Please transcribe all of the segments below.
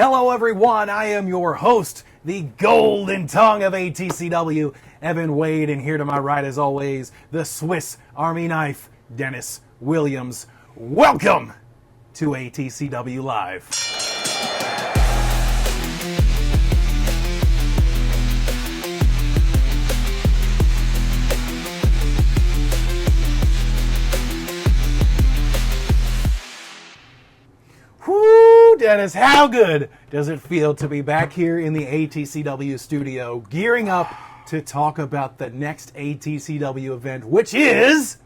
Hello everyone, I am your host, the golden tongue of ATCW, Evan Wade, and here to my right as always, the Swiss Army knife, Dennis Williams. Welcome to ATCW Live. Whoo, Dennis, how good does it feel to be back here in the ATCW studio, gearing up to talk about the next ATCW event, which is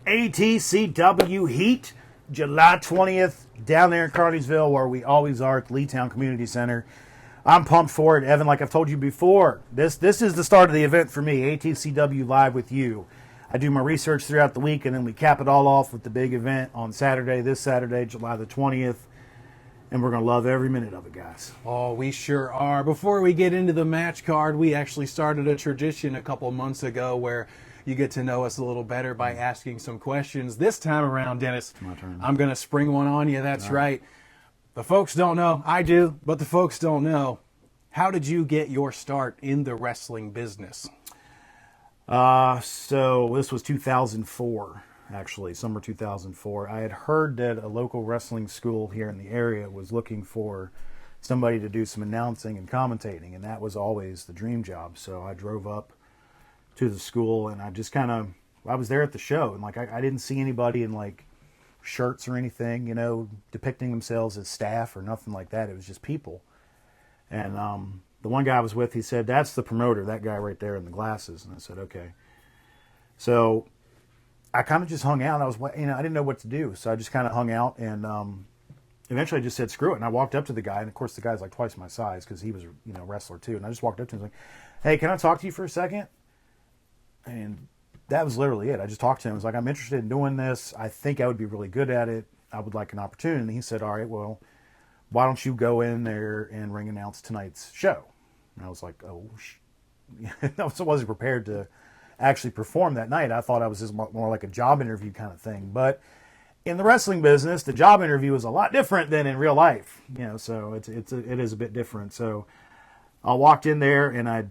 ATCW Heat, July 20th, down there in Carneysville, where we always are at the Leetown Community Center. I'm pumped for it, Evan. Like I've told you before, this is the start of the event for me, ATCW Live with you. I do my research throughout the week, and then we cap it all off with the big event on Saturday, this Saturday, July the 20th. And we're going to love every minute of it, guys. Oh, we sure are. Before we get into the match card, we actually started a tradition a couple months ago where you get to know us a little better by asking some questions. This time around, Dennis, my turn. I'm going to spring one on you. That's right. The folks don't know. I do, but the folks don't know. How did you get your start in the wrestling business? So this was 2004. Actually, summer 2004. I had heard that a local wrestling school here in the area was looking for somebody to do some announcing and commentating, and that was always the dream job. So I drove up to the school, and I just I was there at the show, and I didn't see anybody in like shirts or anything, depicting themselves as staff or nothing like that. It was just people. And the one guy I was with, he said, "That's the promoter, that guy right there in the glasses." And I said, "Okay." So I kind of just hung out. I didn't know what to do, so I just kind of hung out, and eventually I just said, "Screw it." And I walked up to the guy, and of course the guy's like twice my size because he was a wrestler too. And I just walked up to him and was like, "Hey, can I talk to you for a second?" And that was literally it. I just talked to him. I was like, "I'm interested in doing this. I think I would be really good at it. I would like an opportunity." And he said, "All right, well, why don't you go in there and ring announce tonight's show?" And I was like, "Oh," I wasn't prepared to actually perform that night. I thought I was just more like a job interview kind of thing. But in the wrestling business, the job interview is a lot different than in real life. So it is a bit different. So I walked in there and I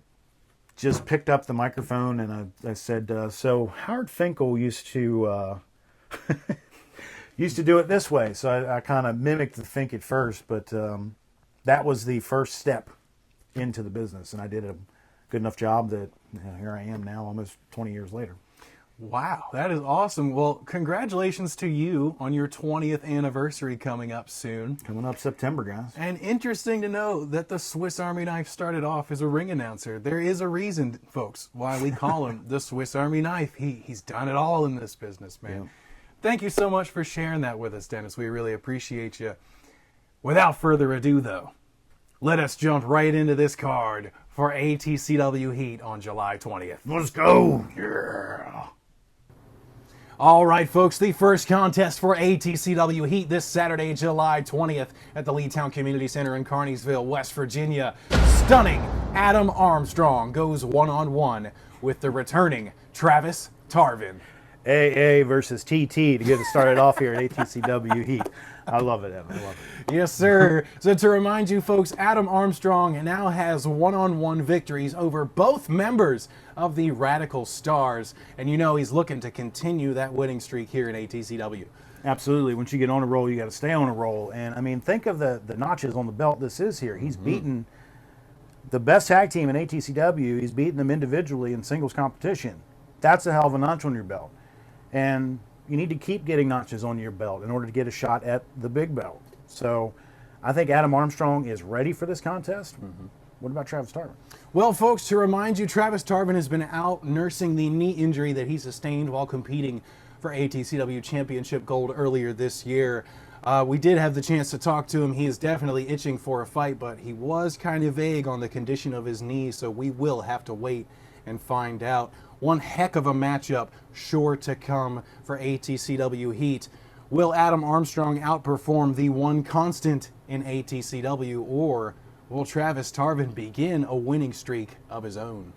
just picked up the microphone and I said, "So Howard Finkel used to do it this way." So I kind of mimicked the Fink at first, but that was the first step into the business, and I did a good enough job that here I am now, almost 20 years later. Wow, that is awesome. Well, congratulations to you on your 20th anniversary coming up soon. Coming up September, guys. And interesting to know that the Swiss Army Knife started off as a ring announcer. There is a reason, folks, why we call him the Swiss Army Knife. He's done it all in this business, man. Yeah. Thank you so much for sharing that with us, Dennis. We really appreciate you. Without further ado, though, let us jump right into this card for ATCW Heat on July 20th. Let's go! Yeah! All right, folks, the first contest for ATCW Heat this Saturday, July 20th at the Leetown Community Center in Carneysville, West Virginia. Stunning Adam Armstrong goes one-on-one with the returning Travis Tarvin. AA versus TT to get it started off here at ATCW Heat. I love it, Evan. I love it. Yes, sir. So to remind you folks, Adam Armstrong now has one-on-one victories over both members of the Radical Stars. And he's looking to continue that winning streak here in ATCW. Absolutely. Once you get on a roll, you got to stay on a roll. And, think of the notches on the belt this is here. He's beaten the best tag team in ATCW. He's beaten them individually in singles competition. That's a hell of a notch on your belt. And you need to keep getting notches on your belt in order to get a shot at the big belt. So I think Adam Armstrong is ready for this contest. What about Travis Tarvin? Well, folks, to remind you, Travis Tarvin has been out nursing the knee injury that he sustained while competing for ATCW Championship Gold earlier this year. We did have the chance to talk to him. He is definitely itching for a fight, but he was kind of vague on the condition of his knee, so we will have to wait and find out. One heck of a matchup sure to come for ATCW Heat. Will Adam Armstrong outperform the one constant in ATCW, or will Travis Tarvin begin a winning streak of his own?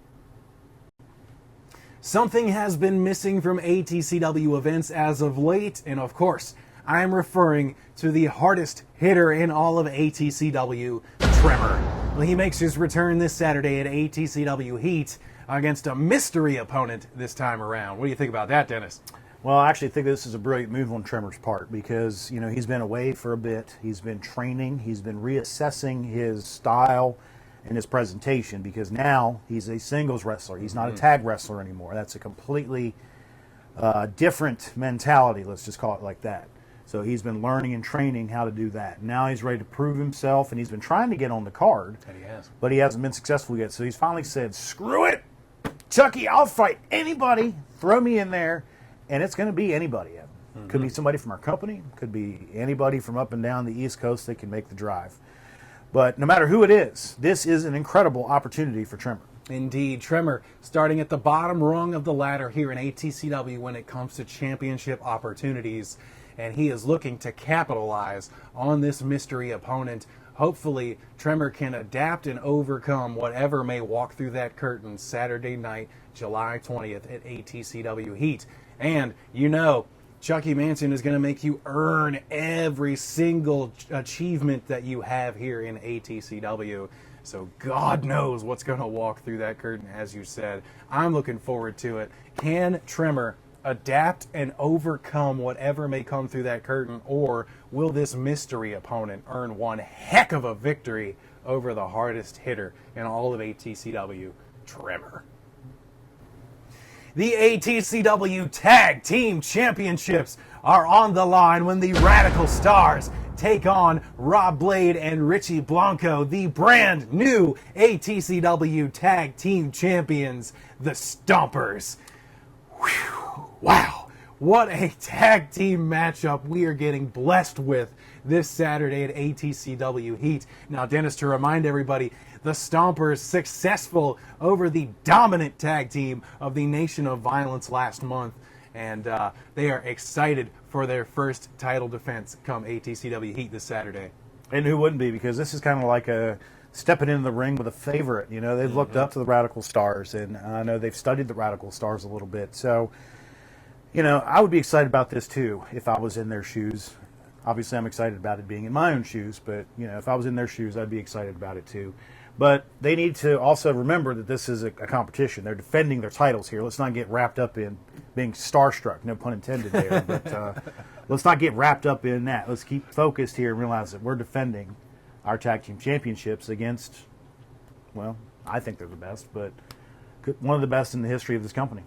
Something has been missing from ATCW events as of late, and of course, I am referring to the hardest hitter in all of ATCW, Tremor. Well, he makes his return this Saturday at ATCW Heat against a mystery opponent this time around. What do you think about that, Dennis? Well, I actually think this is a brilliant move on Tremor's part because, he's been away for a bit. He's been training. He's been reassessing his style and his presentation because now he's a singles wrestler. He's not a tag wrestler anymore. That's a completely different mentality, let's just call it like that. So he's been learning and training how to do that. Now he's ready to prove himself, and he's been trying to get on the card, And he has. but he hasn't been successful yet. So he's finally said, screw it, Chucky, I'll fight anybody. Throw me in there. And it's going to be anybody, Evan. Could be somebody from our company. Could be anybody from up and down the East Coast that can make the drive. But no matter who it is, this is an incredible opportunity for Tremor. Indeed, Tremor starting at the bottom rung of the ladder here in ATCW when it comes to championship opportunities. And he is looking to capitalize on this mystery opponent. Hopefully, Tremor can adapt and overcome whatever may walk through that curtain Saturday night, July 20th at ATCW Heat. And Chucky Manson is going to make you earn every single achievement that you have here in ATCW. So God knows what's going to walk through that curtain, as you said. I'm looking forward to it. Can Tremor adapt and overcome whatever may come through that curtain, or will this mystery opponent earn one heck of a victory over the hardest hitter in all of ATCW, Tremor? The ATCW Tag Team Championships are on the line when the Radical Stars take on Rob Blade and Richie Blanco, the brand new ATCW Tag Team Champions, the Stompers. Whew. Wow, what a tag team matchup we are getting blessed with this Saturday at ATCW Heat. Now, Dennis, to remind everybody, the Stompers successful over the dominant tag team of the Nation of Violence last month, and they are excited for their first title defense come ATCW Heat this Saturday. And who wouldn't be? Because this is kind of like a stepping into the ring with a favorite. They've looked up to the Radical Stars, and I know they've studied the Radical Stars a little bit. So, I would be excited about this too if I was in their shoes. Obviously, I'm excited about it being in my own shoes, but, if I was in their shoes, I'd be excited about it too. But they need to also remember that this is a competition. They're defending their titles here. Let's not get wrapped up in being starstruck. No pun intended there. But let's not get wrapped up in that. Let's keep focused here and realize that we're defending our tag team championships against, well, I think they're the best, but one of the best in the history of this company.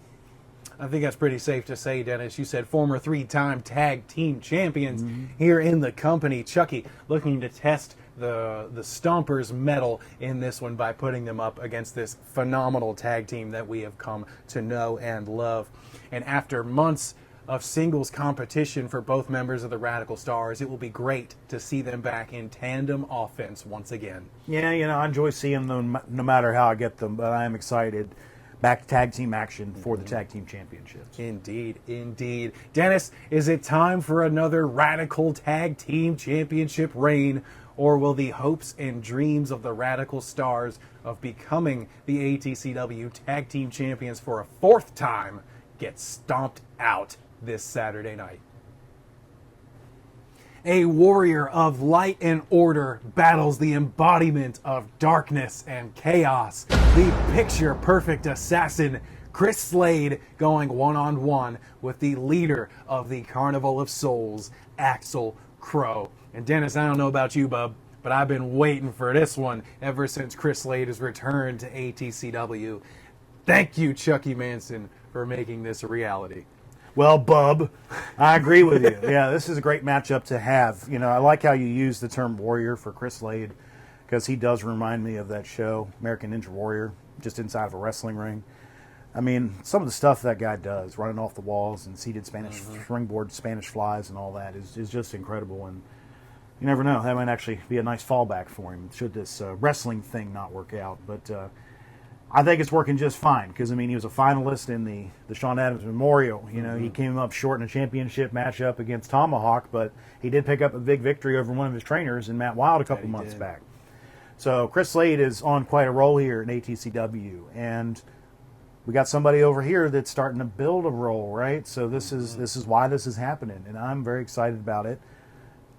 I think that's pretty safe to say, Dennis. You said former three-time tag team champions here in the company. Chucky looking to test the Stompers' mettle in this one by putting them up against this phenomenal tag team that we have come to know and love. And after months of singles competition for both members of the Radical Stars, it will be great to see them back in tandem offense once again. Yeah, I enjoy seeing them no matter how I get them, but I am excited. Back to tag team action for the tag team championships. Indeed, indeed. Dennis, is it time for another Radical Tag Team Championship reign, or will the hopes and dreams of the Radical Stars of becoming the ATCW Tag Team Champions for a fourth time get stomped out this Saturday night? A warrior of light and order battles the embodiment of darkness and chaos. The picture-perfect assassin, Chris Slade, going one-on-one with the leader of the Carnival of Souls, Axel Crow. And Dennis, I don't know about you, bub, but I've been waiting for this one ever since Chris Slade has returned to ATCW. Thank you, Chucky Manson, for making this a reality. Well, bub, I agree with you. Yeah, this is a great matchup to have. I like how you use the term warrior for Chris Slade because he does remind me of that show, American Ninja Warrior, just inside of a wrestling ring. I mean, some of the stuff that guy does, running off the walls and seated Spanish springboard Spanish flies and all that is just incredible. And you never know, that might actually be a nice fallback for him should this wrestling thing not work out. But I think it's working just fine because, he was a finalist in the Sean Adams Memorial. He came up short in a championship matchup against Tomahawk, but he did pick up a big victory over one of his trainers in Matt Wild a couple months back. So Chris Slade is on quite a roll here in ATCW, and we got somebody over here that's starting to build a role, right? So this is why this is happening, and I'm very excited about it.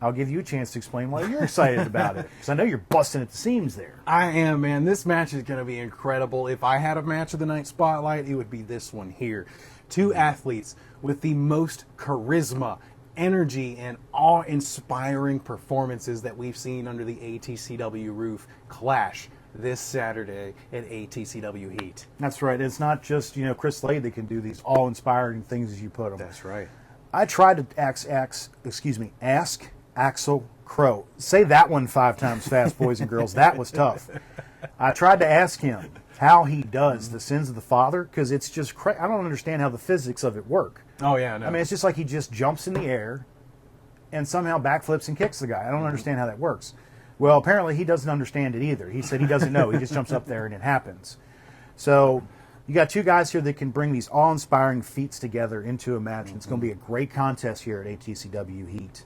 I'll give you a chance to explain why you're excited about it, because I know you're busting at the seams there. I am, man. This match is going to be incredible. If I had a match of the night spotlight, it would be this one here. Two athletes with the most charisma, energy, and awe-inspiring performances that we've seen under the ATCW roof clash this Saturday at ATCW Heat. That's right. It's not just, Chris Slade that can do these awe-inspiring things as you put them. That's right. I tried to ask Axel Crow. Say that one 5 times fast, boys and girls. That was tough. I tried to ask him how he does the sins of the Father, because it's just I don't understand how the physics of it work. Oh, yeah, no. I mean, it's just like he just jumps in the air and somehow backflips and kicks the guy. I don't understand how that works. Well, apparently he doesn't understand it either. He said he doesn't know. He just jumps up there and it happens. So you got two guys here that can bring these awe-inspiring feats together into a match. And it's going to be a great contest here at ATCW Heat.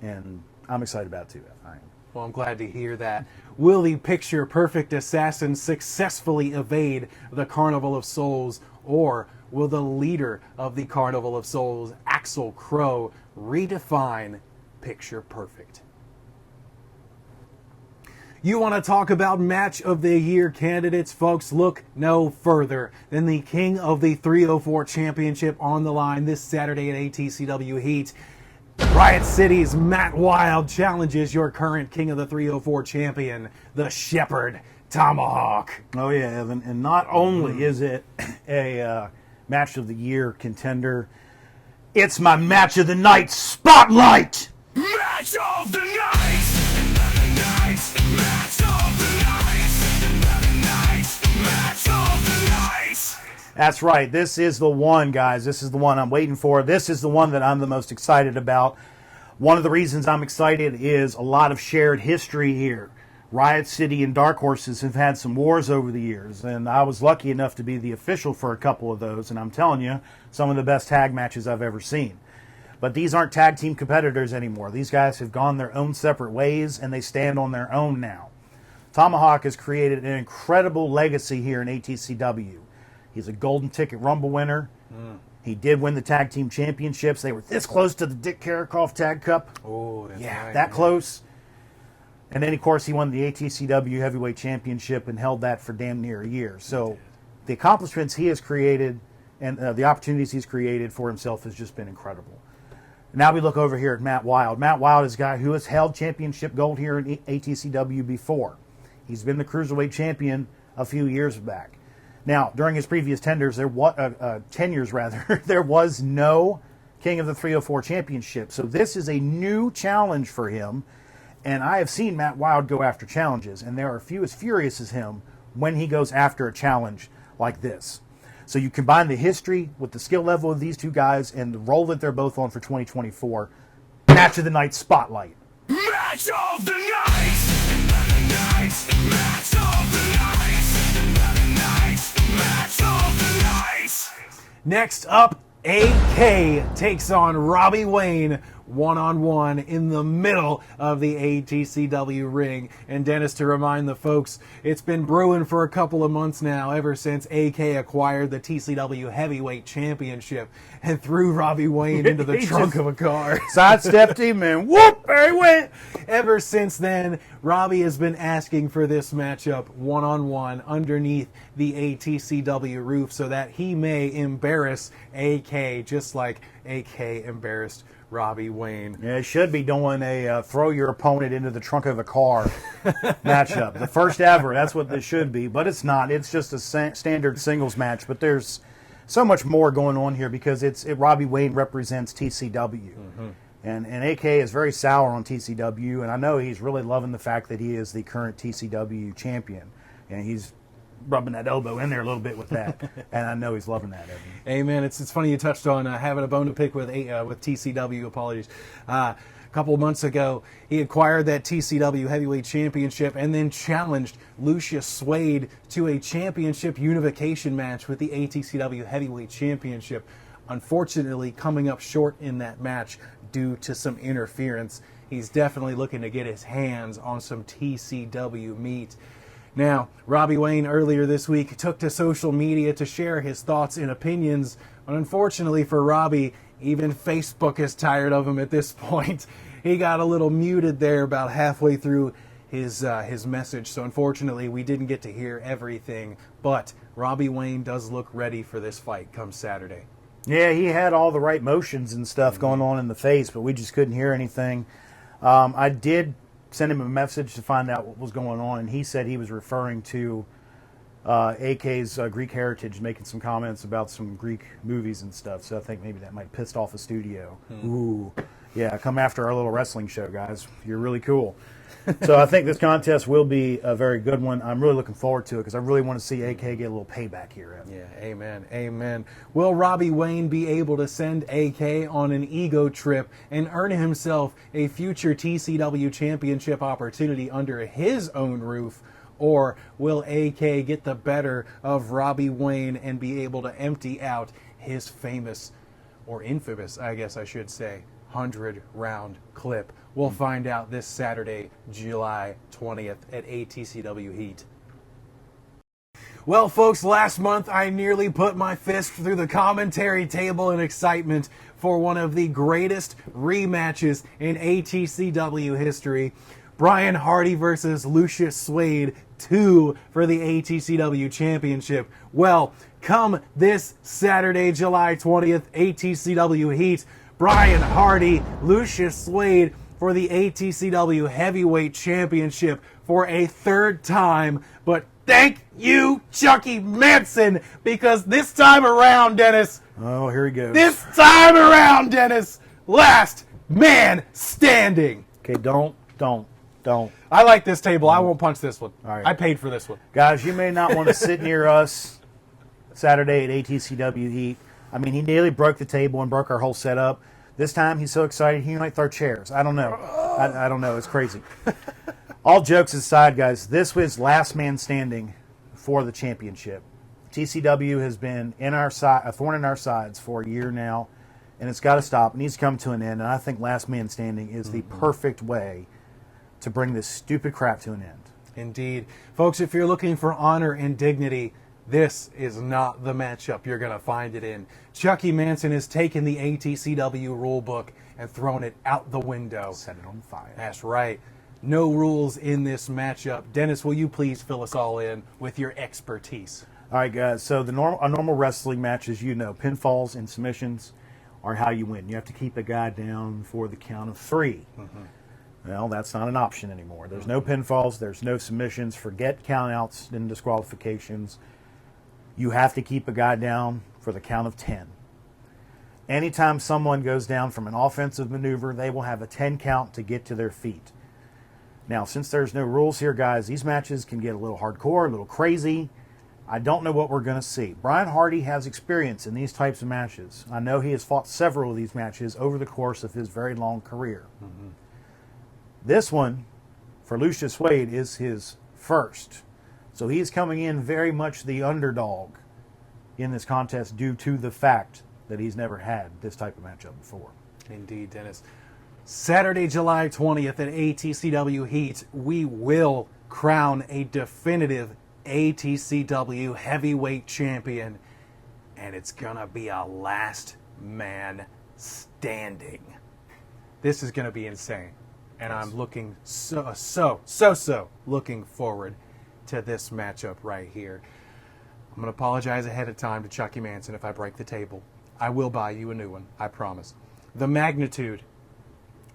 And I'm excited about it too. Well, I'm glad to hear that. Will the picture-perfect assassin successfully evade the Carnival of Souls, or will the leader of the Carnival of Souls, Axel Crow, redefine picture-perfect? You want to talk about Match of the Year candidates, folks? Look no further than the King of the 304 Championship on the line this Saturday at ATCW Heat. Riot City's Matt Wild challenges your current King of the 304 champion, the Shepherd Tomahawk. Oh, yeah, Evan. And not only is it a Match of the Year contender, it's my Match of the Night spotlight! Match of the Night! Match of the Night! Match of the Night! That's right. This is the one, guys. This is the one I'm waiting for. This is the one that I'm the most excited about. One of the reasons I'm excited is a lot of shared history here. Riot City and Dark Horses have had some wars over the years, and I was lucky enough to be the official for a couple of those, and I'm telling you, some of the best tag matches I've ever seen. But these aren't tag team competitors anymore. These guys have gone their own separate ways, and they stand on their own now. Tomahawk has created an incredible legacy here in ATCW. He's a Golden Ticket Rumble winner. He did win the Tag Team Championships. They were this close to the Dick Karakoff Tag Cup. Oh, that's right, that man. close. And then, of course, he won the ATCW Heavyweight Championship and held that for damn near a year. So the accomplishments he has created and the opportunities he's created for himself has just been incredible. Now we look over here at Matt Wild. Matt Wild is a guy who has held championship gold here in ATCW before. He's been the Cruiserweight champion a few years back. Now, during his previous tenures, there was no King of the 304 Championship. So this is a new challenge for him. And I have seen Matt Wild go after challenges, and there are few as furious as him when he goes after a challenge like this. So you combine the history with the skill level of these two guys and the role that they're both on for 2024. Match of the Night spotlight. Match of the Night! Match of the Night! Match of the Night! Next up, AK takes on Robbie Wayne one-on-one in the middle of the ATCW ring. And Dennis, to remind the folks, it's been brewing for a couple of months now, ever since AK acquired the TCW Heavyweight Championship and threw Robbie Wayne into the trunk of a car. Sidestepped him and whoop, there he went. Ever since then, Robbie has been asking for this matchup one-on-one underneath the ATCW roof so that he may embarrass AK just like AK embarrassed Robbie Wayne. Yeah, it should be doing a throw your opponent into the trunk of a car matchup. The first ever, that's what this should be. But it's not. It's just a standard singles match. But there's so much more going on here because Robbie Wayne represents TCW. Mm-hmm. And AK is very sour on TCW. And I know he's really loving the fact that he is the current TCW champion. And he's rubbing that elbow in there a little bit with that, and I know he's loving that. Evan. Hey man, it's funny you touched on having a bone to pick with TCW. Apologies. A couple of months ago, he acquired that TCW Heavyweight Championship and then challenged Lucius Suede to a championship unification match with the ATCW Heavyweight Championship. Unfortunately, coming up short in that match due to some interference. He's definitely looking to get his hands on some TCW meat. Now, Robbie Wayne earlier this week took to social media to share his thoughts and opinions, but unfortunately for Robbie, even Facebook is tired of him at this point. He got a little muted there about halfway through his message, so unfortunately we didn't get to hear everything, but Robbie Wayne does look ready for this fight come Saturday. Yeah, he had all the right motions and stuff going on in the face, but we just couldn't hear anything. I did send him a message to find out what was going on, and he said he was referring to AK's Greek heritage, making some comments about some Greek movies and stuff, so I think maybe that might pissed off a studio. Ooh, yeah, come after our little wrestling show, guys. You're really cool. So I think this contest will be a very good one. I'm really looking forward to it because I really want to see AK get a little payback here. Yeah, amen, amen. Will Robbie Wayne be able to send AK on an ego trip and earn himself a future TCW championship opportunity under his own roof? Or will AK get the better of Robbie Wayne and be able to empty out his famous, or infamous, I guess I should say, 100-round clip? We'll find out this Saturday, July 20th at ATCW Heat. Well, folks, last month I nearly put my fist through the commentary table in excitement for one of the greatest rematches in ATCW history. Brian Hardy versus Lucius Suede 2 for the ATCW Championship. Well, come this Saturday, July 20th, ATCW Heat, Brian Hardy, Lucius Suede for the ATCW Heavyweight Championship for a third time. But thank you, Chucky Manson, because this time around, Dennis. Oh, here he goes. This time around, Dennis, last man standing. Okay, don't. I like this table. I won't punch this one. All right. I paid for this one. Guys, you may not want to sit near us Saturday at ATCW Heat. I mean, he nearly broke the table and broke our whole setup. This time, he's so excited he might throw chairs. I don't know. I don't know. It's crazy. All jokes aside, guys, this was last man standing for the championship. TCW has been a thorn in our sides for a year now, and it's got to stop. It needs to come to an end, and I think last man standing is the perfect way to bring this stupid crap to an end. Indeed. Folks, if you're looking for honor and dignity, this is not the matchup you're going to find it in. Chucky Manson has taken the ATCW rulebook and thrown it out the window. Set it on fire. That's right. No rules in this matchup. Dennis, will you please fill us all in with your expertise? All right, guys. So a normal wrestling match, as you know, pinfalls and submissions are how you win. You have to keep a guy down for the count of 3. Well, that's not an option anymore. There's no pinfalls. There's no submissions. Forget countouts and disqualifications. You have to keep a guy down for the count of 10. Anytime someone goes down from an offensive maneuver, they will have a 10 count to get to their feet. Now, since there's no rules here, guys, these matches can get a little hardcore, a little crazy. I don't know what we're going to see. Brian Hardy has experience in these types of matches. I know he has fought several of these matches over the course of his very long career. This one, for Lucius Suede, is his first. So he's coming in very much the underdog in this contest due to the fact that he's never had this type of matchup before. Indeed, Dennis. Saturday, July 20th at ATCW Heat, we will crown a definitive ATCW heavyweight champion, and it's going to be a last man standing. This is going to be insane, and I'm looking so looking forward to this matchup right here. I'm going to apologize ahead of time to Chucky Manson if I break the table. I will buy you a new one, I promise. The magnitude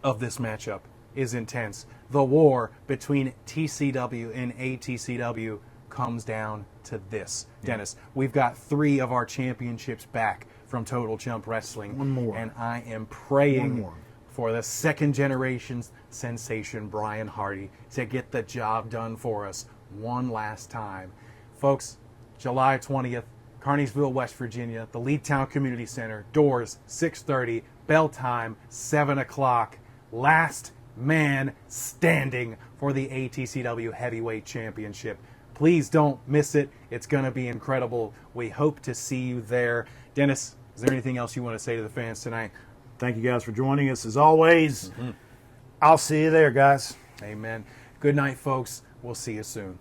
of this matchup is intense. The war between TCW and ATCW comes down to this. Dennis, we've got 3 of our championships back from Total Jump Wrestling. One more. And I am praying for the second generation's sensation, Brian Hardy, to get the job done for us one last time. Folks, July 20th, Carneysville, West Virginia, the Leadtown Community Center, doors 6:30, bell time 7 o'clock. Last man standing for the ATCW Heavyweight Championship. Please don't miss it. It's going to be incredible. We hope to see you there. Dennis, is there anything else you want to say to the fans tonight? Thank you guys for joining us as always. I'll see you there, guys. Amen. Good night, folks. We'll see you soon.